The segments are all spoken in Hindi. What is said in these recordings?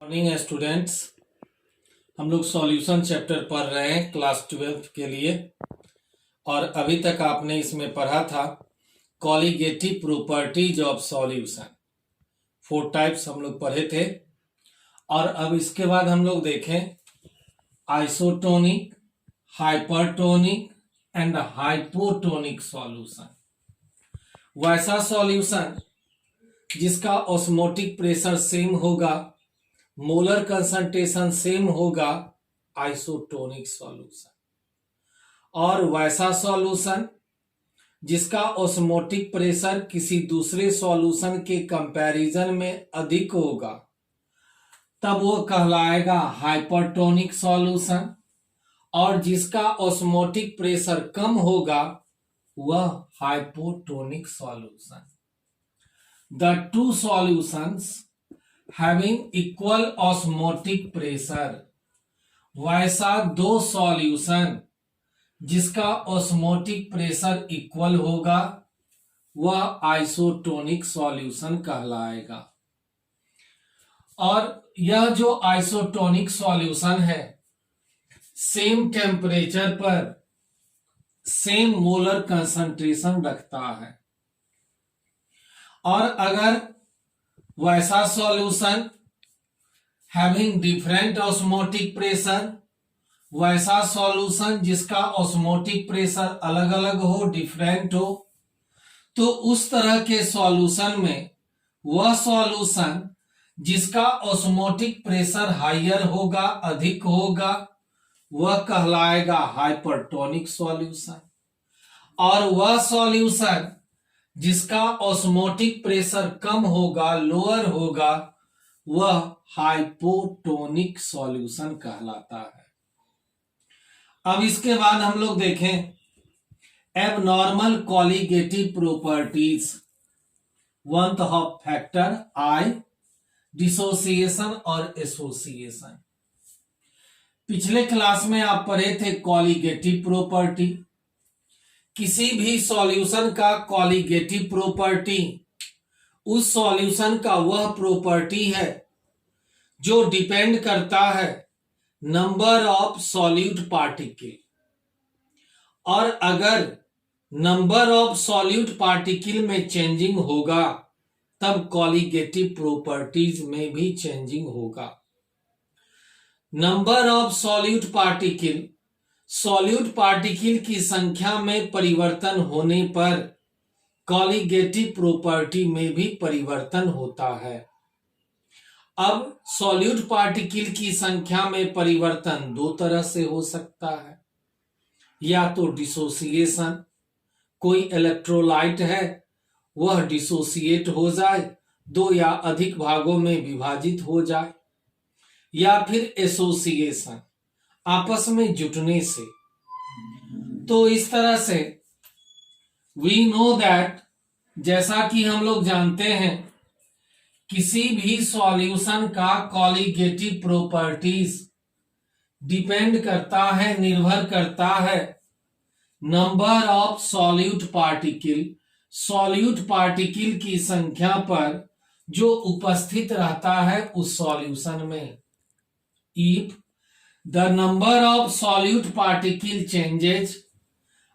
मॉर्निंग स्टूडेंट्स, हम लोग सॉल्यूशन चैप्टर पढ़ रहे हैं क्लास 12 के लिए। और अभी तक आपने इसमें पढ़ा था colligative properties of solution. 4 types हम लोग पढ़े थे। और अब इसके बाद हम लोग देखें isotonic, hypertonic and hypotonic solution. वैसा सॉल्यूशन जिसका ऑस्मोटिक प्रेशर सेम होगा, मोलर कंसंट्रेशन सेम होगा, आइसोटोनिक सॉल्यूशन। और वैसा सॉल्यूशन जिसका ऑस्मोटिक प्रेशर किसी दूसरे सॉल्यूशन के कंपैरिजन में अधिक होगा, तब वो कहलाएगा हाइपरटोनिक सॉल्यूशन। और जिसका ऑस्मोटिक प्रेशर कम होगा वह hypotonic solution. The two solutions having equal osmotic pressure, वैसा दो सॉल्यूशन जिसका ऑस्मोटिक प्रेशर इक्वल होगा वह आइसोटोनिक सॉल्यूशन कहलाएगा। और यह जो आइसोटोनिक सॉल्यूशन है सेम टेम्परेचर पर सेम मोलर कंसंट्रेशन रखता है। और अगर वैसा solution having different osmotic pressure, वैसा सॉल्यूशन जिसका ऑस्मोटिक प्रेशर अलग अलग हो, डिफरेंट हो, तो उस तरह के सॉल्यूशन में वह सॉल्यूशन जिसका ऑस्मोटिक प्रेशर हायर होगा, अधिक होगा, वह कहलाएगा हाइपरटोनिक सॉल्यूशन। और वह सॉल्यूशन जिसका ऑस्मोटिक प्रेशर कम होगा, लोअर होगा, वह हाइपोटोनिक सॉल्यूशन कहलाता है। अब इसके बाद हम लोग देखें abnormal colligative properties, van't Hoff factor i, dissociation और एसोसिएशन। पिछले क्लास में आप पढ़े थे कॉलिगेटिव प्रॉपर्टी। किसी भी सॉल्यूशन का कॉलिगेटिव प्रॉपर्टी उस सॉल्यूशन का वह प्रॉपर्टी है जो डिपेंड करता है नंबर ऑफ सॉल्यूट पार्टिकल। और अगर नंबर ऑफ सॉल्यूट पार्टिकल में चेंजिंग होगा तब कॉलिगेटिव प्रॉपर्टीज में भी चेंजिंग होगा। Number of solute particle, solute particle की संख्या में परिवर्तन होने पर कॉलिगेटिव प्रॉपर्टी में भी परिवर्तन होता है। अब सॉल्यूट पार्टिकल की संख्या में परिवर्तन दो तरह से हो सकता है, या तो डिसोसिएशन, कोई इलेक्ट्रोलाइट है वह डिसोसिएट हो जाए, दो या अधिक भागों में विभाजित हो जाए, या फिर एसोसिएशन, आपस में जुटने से। तो इस तरह से वी नो दैट, जैसा कि हम लोग जानते हैं, किसी भी सॉल्यूशन का कॉलिगेटिव प्रॉपर्टीज डिपेंड करता है, निर्भर करता है number of solute particle, solute particle की संख्या पर जो उपस्थित रहता है उस सॉल्यूशन में। If the number of solute particle changes,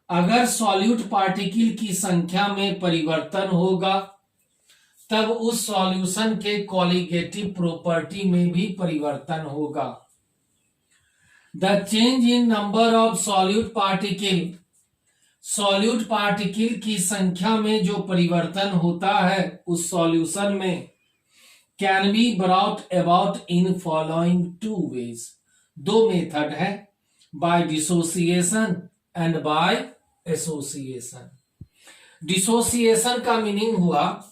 अगर सॉल्यूट पार्टिकल की संख्या में परिवर्तन होगा तब उस सॉल्यूशन के कॉलिगेटिव प्रॉपर्टी में भी परिवर्तन होगा। The change in number of solute particle, solute particle की संख्या में जो परिवर्तन होता है उस सॉल्यूशन में, can be brought about in following 2 ways, 2 method है, by dissociation and by association. Dissociation का मीनिंग हुआ,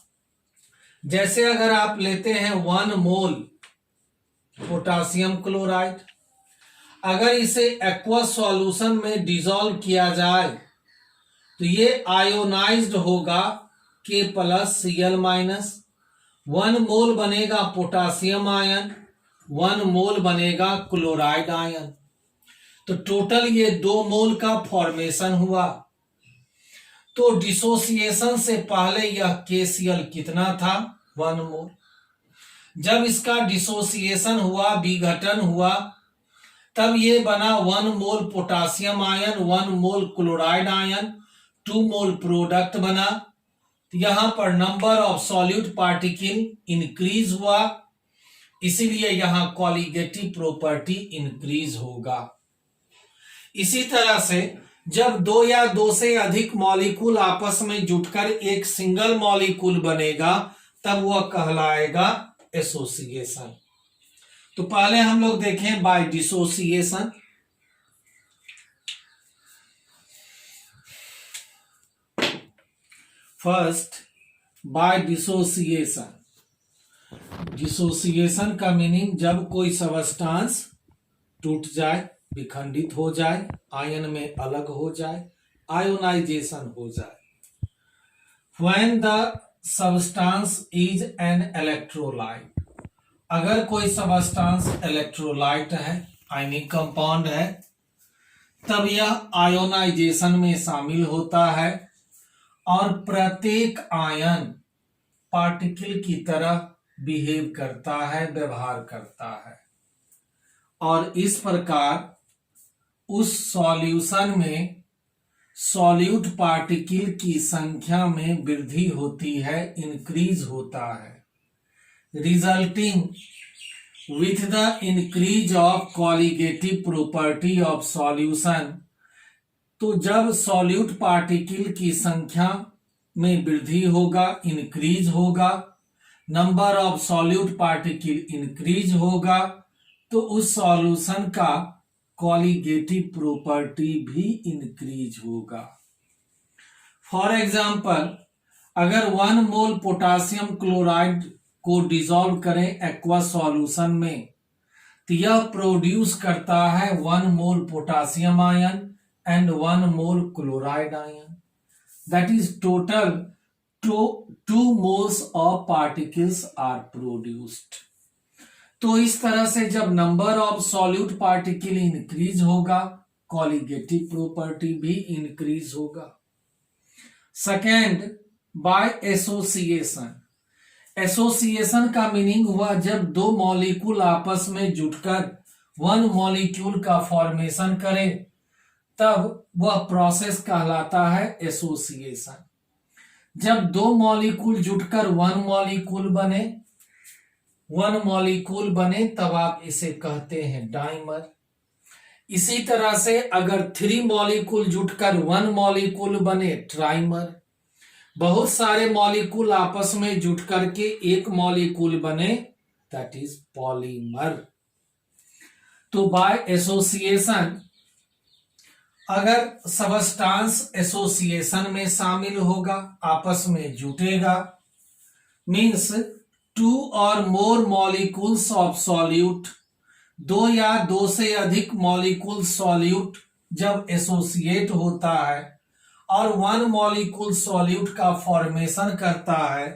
जैसे अगर आप लेते हैं 1 मोल पोटासियम क्लोराइड, अगर इसे एक्वस सॉल्यूशन में डिसॉल्व किया जाए तो ये आयोनाइज्ड होगा K+Cl-, 1 मोल बनेगा पोटासियम आयन, 1 मोल बनेगा क्लोराइड आयन। तो टोटल ये 2 मोल का फॉर्मेशन हुआ। तो डिसोसिएशन से पहले यह KCl कितना था? 1 मोल। जब इसका डिसोसिएशन हुआ, विघटन हुआ, तब ये बना 1 mole potassium ion, 1 mole chloride ion, 2 मोल प्रोडक्ट बना। यहां पर number of solute particle increase हुआ, इसीलिए यहां कॉलिगेटिव प्रॉपर्टी इंक्रीज होगा। इसी तरह से जब दो या दो से अधिक मॉलिक्यूल आपस में जुटकर एक सिंगल मॉलिक्यूल बनेगा, तब वह कहलाएगा एसोसिएशन। तो पहले हम लोग देखें by dissociation. First, by dissociation. Dissociation का मीनिंग जब कोई सबस्टांस टूट जाए, विखंडित हो जाए, आयन में अलग हो जाए, आयोनाइजेशन हो जाए। When the substance is an electrolyte, अगर कोई सबस्टांस इलेक्ट्रोलाइट है, आयनिक कंपाउंड है, तब यह आयोनाइजेशन में शामिल होता है और प्रत्येक आयन पार्टिकल की तरह बिहेव करता है, व्यवहार करता है, और इस प्रकार उस सॉल्यूशन में सॉल्यूट पार्टिकल की संख्या में वृद्धि होती है, इंक्रीज होता है, resulting with the increase of colligative property of solution. तो जब सॉल्यूट पार्टिकल की संख्या में वृद्धि होगा, इंक्रीज होगा, number of solute particle increase होगा, तो उस सॉल्यूशन का कॉलिगेटिव प्रॉपर्टी भी इंक्रीज होगा। फॉर एग्जाम्पल, अगर 1 मोल पोटासियम क्लोराइड को डिसॉल्व करें एक्वा सॉल्यूशन में, तो यह प्रोड्यूस करता है 1 mole potassium ion and 1 mole chloride ion. That is total 2 moles of particles are produced। तो इस तरह से जब number of solute particle increase होगा, कॉलिगेटिव प्रॉपर्टी भी इंक्रीज होगा। Second, by association. एसोसिएशन का मीनिंग हुआ जब दो मॉलिक्यूल आपस में जुटकर 1 मॉलिक्यूल का फॉर्मेशन करे, तब वह प्रोसेस कहलाता है एसोसिएशन। जब 2 मॉलिक्यूल जुटकर 1 मॉलिक्यूल बने तब आप इसे कहते हैं डाइमर। इसी तरह से अगर 3 मॉलिक्यूल जुटकर 1 मॉलिक्यूल बने, ट्राइमर। बहुत सारे मॉलिक्यूल आपस में जुट करके एक मॉलिक्यूल बने, दैट इज पॉलीमर। तो बाय एसोसिएशन, अगर सबस्टांस एसोसिएशन में शामिल होगा, आपस में जुटेगा, मीन्स 2 और मोर मॉलिक्यूल्स ऑफ सॉल्यूट, 2 या 2 से अधिक मॉलिक्यूल सॉल्यूट जब एसोसिएट होता है और 1 मॉलिक्यूल सॉल्यूट का फॉर्मेशन करता है,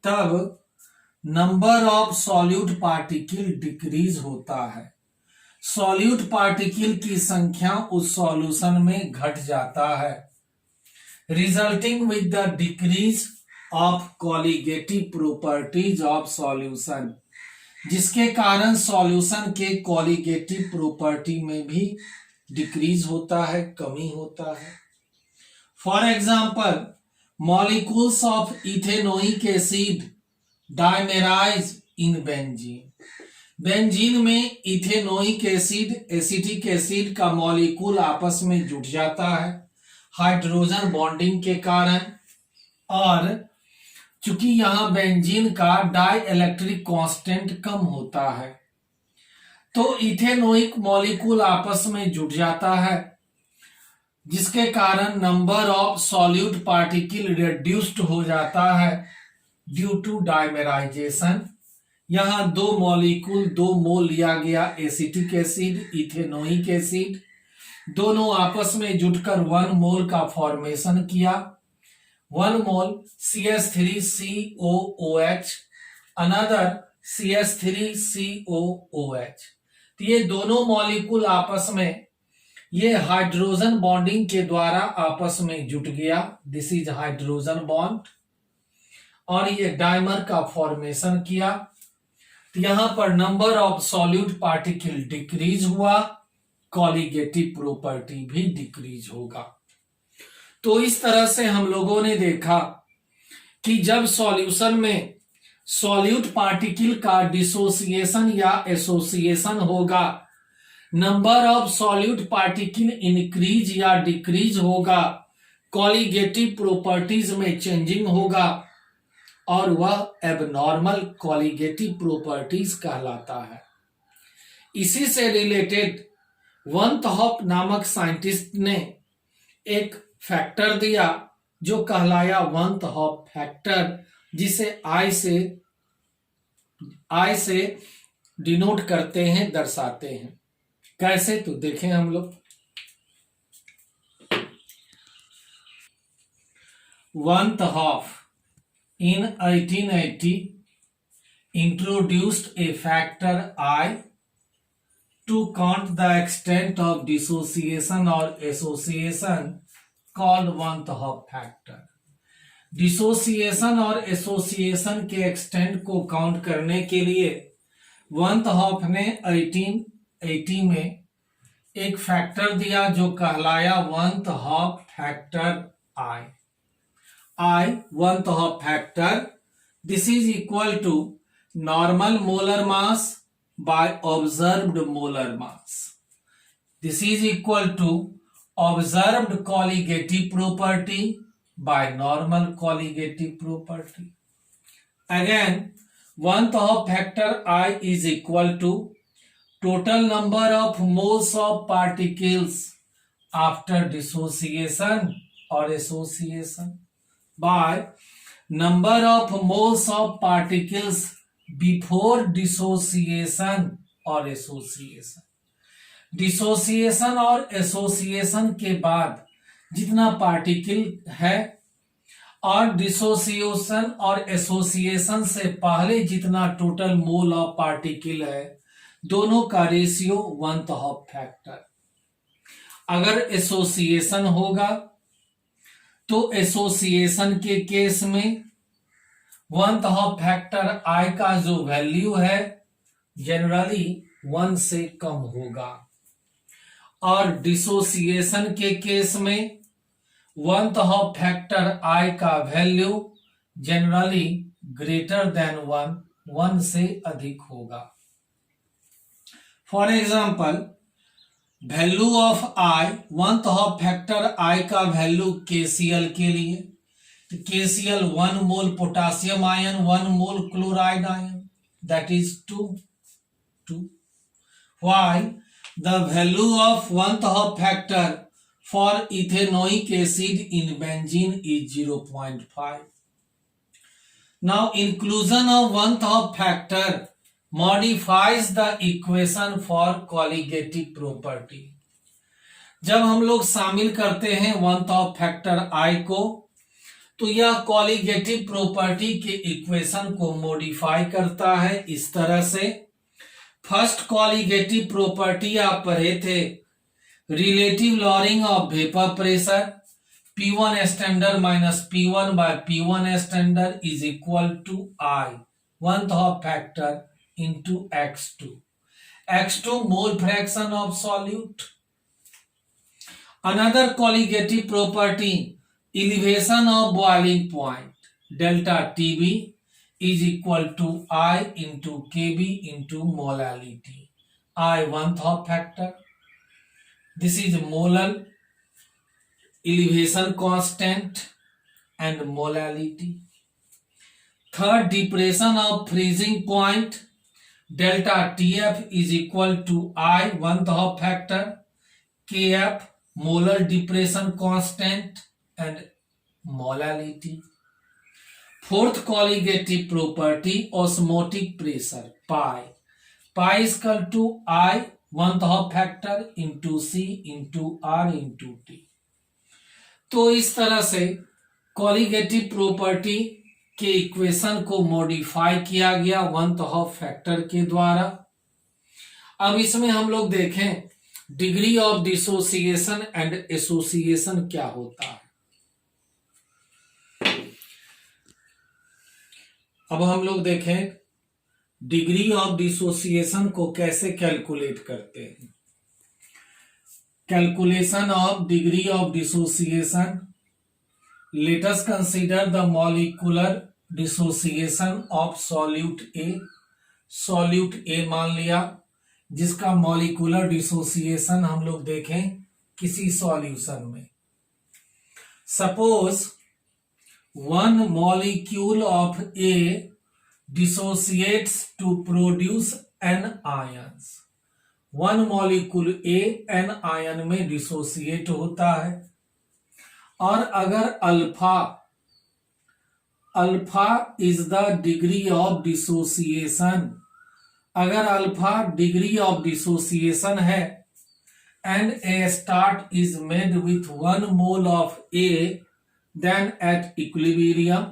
तब number of solute particle decrease होता है। सॉल्यूट पार्टिकल की संख्या उस सॉल्यूशन में घट जाता है, resulting with the decrease of colligative properties of solution, जिसके कारण सॉल्यूशन के कॉलिगेटिव प्रॉपर्टी में भी डिक्रीज होता है, कमी होता है। For example, molecules of ethanoic acid dimerise in benzene. Benzene में इथेनोइक एसिड, एसिटिक एसिड का मॉलिक्यूल आपस में जुट जाता है हाइड्रोजन बॉन्डिंग के कारण, और चूंकि यहां बेंजीन का डाई इलेक्ट्रिक कांस्टेंट कम होता है, तो इथेनोइक मॉलिक्यूल आपस में जुट जाता है, जिसके कारण number of solute particle reduced हो जाता है ड्यू टू डाइमेराइजेशन। यहां 2 मॉलिक्यूल 2 मोल लिया गया एसिटिक एसिड, इथेनोइक एसिड, दोनों आपस में जुटकर 1 मोल का फॉर्मेशन किया। 1 मोल CH3COOH, अनदर CH3COOH। तो ये दोनों मॉलिक्यूल आपस में ये हाइड्रोजन बॉन्डिंग के द्वारा आपस में जुट गया, दिस इज हाइड्रोजन बॉन्ड, और ये डाइमर का फॉर्मेशन किया। तो यहां पर number of solute particle decrease हुआ, कॉलीगेटिव प्रॉपर्टी भी डिक्रीज होगा। तो इस तरह से हम लोगों ने देखा कि जब सॉल्यूशन में सॉल्यूट पार्टिकल का डिसोसिएशन या एसोसिएशन होगा, number of solute particle increase या डिक्रीज होगा, कॉलीगेटिव प्रॉपर्टीज में चेंजिंग होगा और वह एबनॉर्मल कॉलीगेटिव प्रॉपर्टीज कहलाता है। इसी से रिलेटेड वंत हॉप नामक साइंटिस्ट ने एक फैक्टर दिया जो कहलाया वंत हॉप फैक्टर, जिसे आई से डिनोट करते हैं, दर्शाते हैं। कैसे, तो देखें हम लोग। वंत half in 1880 introduced a factor I to count the extent of dissociation or association called Van 't Hoff factor। Dissociation और एसोसिएशन के एक्सटेंट को काउंट करने के लिए वन 't हॉफ ने 1880 में एक फैक्टर दिया जो कहलाया one 't half factor I, van 't Hoff factor, this is equal to normal molar mass by observed molar mass. This is equal to observed colligative property by normal colligative property. Again, one 't Hoff factor I is equal to total number of moles of particles after dissociation or association by number of moles of particles before dissociation or association। Dissociation और एसोसिएशन के बाद जितना पार्टिकल है और डिसोसिएशन और एसोसिएशन से पहले जितना टोटल मोल ऑफ पार्टिकल है, दोनों का ratio one 't Hoff factor. अगर एसोसिएशन होगा तो एसोसिएशन के केस में one 't Hoff factor I का जो वैल्यू है जनरली 1 से कम होगा, और डिसोसिएशन के केस में one 't Hoff factor I का वैल्यू जनरली ग्रेटर देन 1 से अधिक होगा। For example, value of I, van 't Hoff factor I का वैल्यू KCl के लिए, KCl 1 mole potassium ion 1 mole chloride ion, that is 2। While the value of one 't Hoff factor for ethanoic acid in benzene is 0.5। Now inclusion of one 't Hoff factor modifies the equation for colligative property। जब हम लोग शामिल करते हैं one 't Hoff factor I को, तो यह कॉलीगेटिव प्रॉपर्टी के इक्वेशन को मॉडिफाई करता है इस तरह से। फर्स्ट कॉलीगेटिव प्रॉपर्टी आप पढ़े थे, relative lowering of vapour pressure P1 standard minus P1 by P1 standard is equal to I, van 't Hoff factor into x2 mole fraction of solute। Another colligative property, elevation of boiling point delta TB is equal to I into KB into molality। I van 't Hoff factor, this is molar elevation constant and molality। Third, depression of freezing point delta TF is equal to I van 't Hoff factor, KF molar depression constant and molality। Fourth colligative property, osmotic pressure pi is equal to I van 't Hoff factor into C into R into T। तो इस तरह से कॉलीगेटिव प्रॉपर्टी के इक्वेशन को मॉडिफाई किया गया वन 't Hoff फैक्टर के द्वारा। अब इसमें हम लोग देखें degree of dissociation and association क्या होता है। अब हम लोग देखें डिग्री ऑफ डिसोसिएशन को कैसे कैलकुलेट करते हैं। Calculation of degree of dissociation, let us consider the molecular dissociation of solute A. Solute A मान लिया, जिसका मॉलिक्यूलर डिसोसिएशन हम लोग देखें किसी सॉल्यूशन में। Suppose one molecule of A dissociates to produce n ions। one molecule A n ion में डिसोसिएट होता है, और अगर alpha is the degree of dissociation, अगर अल्फा डिग्री ऑफ डिसोसिएशन है, and A start is made with 1 mole of A, then at equilibrium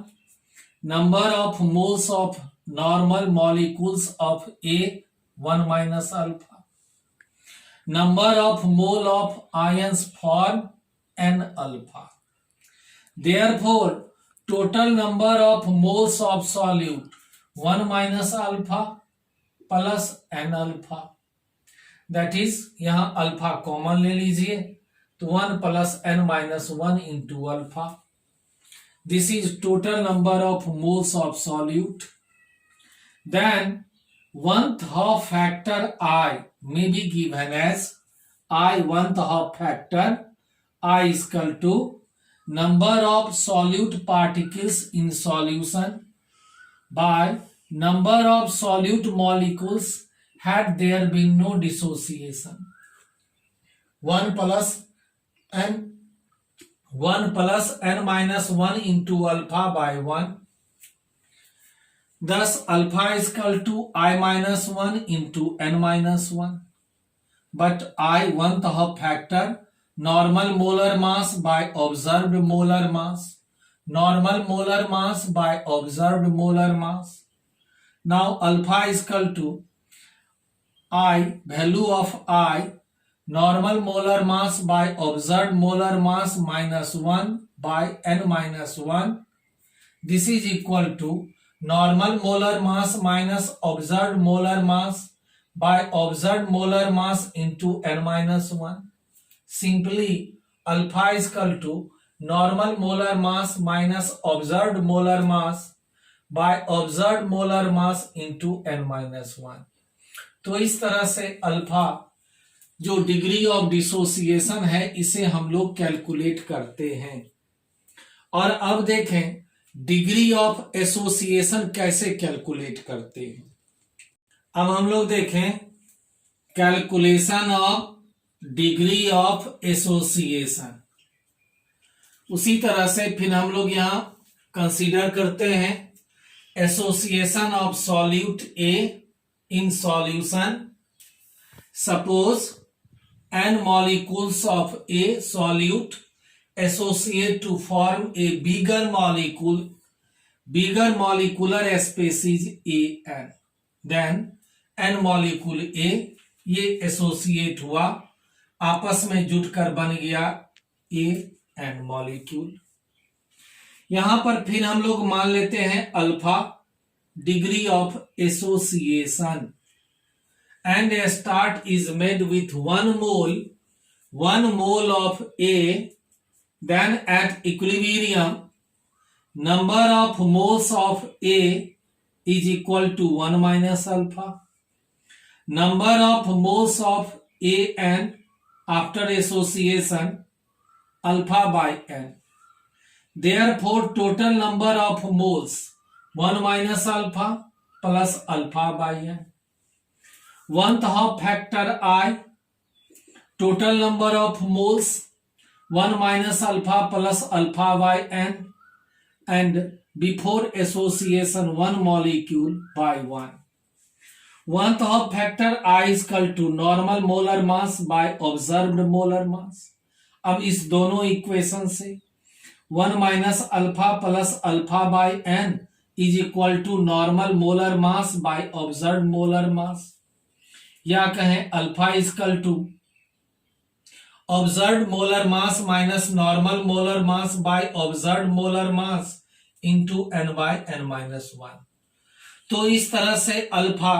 number of moles of normal molecules of A 1 minus alpha, number of mole of ions form n alpha, therefore total number of moles of solute 1 minus alpha plus n alpha, that is यहाँ अल्फा कॉमन ले लीजिए तो 1 plus n minus 1 into alpha, this is total number of moles of solute. Then 1th half factor I may be given as I 1th half factor I is equal to number of solute particles in solution by number of solute molecules had there been no dissociation, 1 plus n minus 1 into alpha by 1. Thus alpha is equal to I minus 1 into n minus 1. But I 1th half factor normal molar mass by observed molar mass. Normal molar mass by observed molar mass. Now alpha is equal to I, value of I, normal molar mass by observed molar mass minus 1 by n minus 1. This is equal to normal molar mass minus observed molar mass by observed molar mass into n minus 1. Simply alpha is equal to normal molar mass minus observed molar mass by observed molar mass into n minus 1. तो इस तरह से अल्फा जो डिग्री ऑफ डिसोसिएशन है इसे हम लोग कैलकुलेट करते हैं। और अब देखें डिग्री ऑफ एसोसिएशन कैसे कैलकुलेट करते हैं। अब हम लोग देखें calculation of degree of association. उसी तरह से फिर हम लोग यहां कंसीडर करते हैं association of solute A in solution. Suppose n molecules of a solute associate to form a bigger molecular species an, then n molecule A ये एसोसिएट हुआ, आपस में जुटकर बन गया A n molecule। यहां पर फिर हम लोग मान लेते हैं alpha degree of association, and a start is made with 1 mole of A, then at equilibrium number of moles of A is equal to 1 minus alpha, number of moles of An after association alpha by n, therefore total number of moles 1 minus alpha plus alpha by n. 1th half factor I, total number of moles 1 minus alpha plus alpha by n, and before association 1 molecule by 1. 1th half factor I is equal to normal molar mass by observed molar mass। अब इस दोनों इक्वेशन से 1 minus alpha plus alpha by n is equal to normal molar mass by observed molar mass, या कहें alpha is equal to observed molar mass minus normal molar mass by observed molar mass into n by n minus 1। तो इस तरह से अल्फा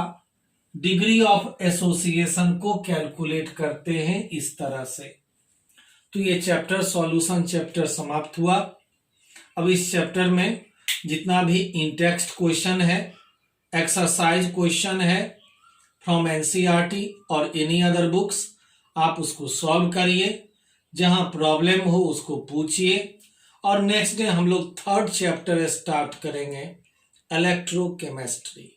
डिग्री ऑफ एसोसिएशन को कैलकुलेट करते हैं इस तरह से। तो ये चैप्टर सॉल्यूशन चैप्टर समाप्त हुआ। अब इस चैप्टर में जितना भी इन टेक्स्ट क्वेश्चन है, एक्सरसाइज क्वेश्चन है फ्रॉम एनसीईआरटी और एनी अदर बुक्स, आप उसको सॉल्व करिए, जहां प्रॉब्लम हो उसको पूछिए। और नेक्स्ट डे हम लोग थर्ड चैप्टर स्टार्ट करेंगे, इलेक्ट्रोकेमिस्ट्री।